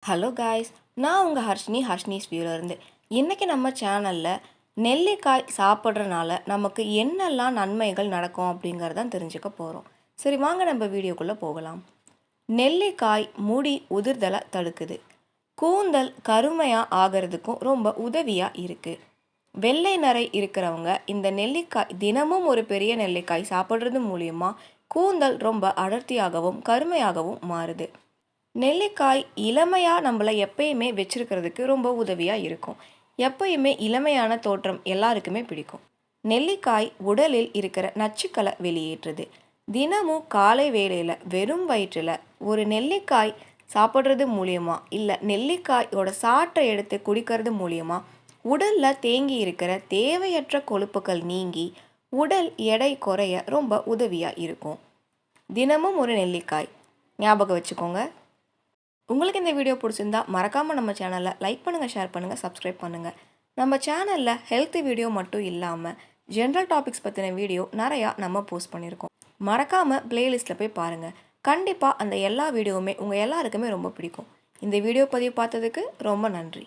Hello guys, நான் உங்கள் ஹர்ஷினிஸ் வியூலேருந்து. இன்றைக்கி நம்ம சேனலில் நெல்லிக்காய் சாப்பிட்றனால நமக்கு என்னெல்லாம் நன்மைகள் நடக்கும் அப்படிங்கிறதான் தெரிஞ்சுக்க போகிறோம். சரி, வாங்க நம்ம வீடியோக்குள்ளே போகலாம். நெல்லிக்காய் முடி உதிர்தலை தடுக்குது. கூந்தல் கருமையாக ஆகிறதுக்கும் ரொம்ப உதவியாக இருக்குது. வெள்ளை நரை இருக்கிறவங்க இந்த நெல்லிக்காய் தினமும் ஒரு பெரிய நெல்லிக்காய் சாப்பிட்றது மூலியமாக கூந்தல் ரொம்ப அடர்த்தியாகவும் கருமையாகவும் மாறுது. நெல்லிக்காய் இளமையாக நம்மளை எப்பயுமே வச்சிருக்கிறதுக்கு ரொம்ப உதவியாக இருக்கும். எப்பயுமே இளமையான தோற்றம் எல்லாருக்குமே பிடிக்கும். நெல்லிக்காய் உடலில் இருக்கிற நச்சுக்களை வெளியேற்றுது. தினமும் காலை வேளையில் வெறும் வயிற்றில் ஒரு நெல்லிக்காய் சாப்பிட்றது மூலியமா இல்லை நெல்லிக்காயோட சாற்றை எடுத்து குடிக்கிறது மூலியமா உடலில் தேங்கி இருக்கிற தேவையற்ற கொழுப்புகள் நீங்கி உடல் எடை குறைய ரொம்ப உதவியாக இருக்கும். தினமும் ஒரு நெல்லிக்காய் ஞாபகம் வச்சுக்கோங்க. உங்களுக்கு இந்த வீடியோ பிடிச்சிருந்தா மறக்காமல் நம்ம சேனலை லைக் பண்ணுங்கள், ஷேர் பண்ணுங்கள், சப்ஸ்கிரைப் பண்ணுங்கள். நம்ம சேனலில் ஹெல்த் வீடியோ மட்டும் இல்லாமல் ஜென்ரல் டாபிக்ஸ் பற்றின வீடியோ நிறையா நம்ம போஸ்ட் பண்ணியிருக்கோம். மறக்காமல் ப்ளேலிஸ்ட்டில் போய் பாருங்கள். கண்டிப்பாக அந்த எல்லா வீடியோவுமே உங்கள் எல்லாருக்குமே ரொம்ப பிடிக்கும். இந்த வீடியோ பதிவு பார்த்ததுக்கு ரொம்ப நன்றி.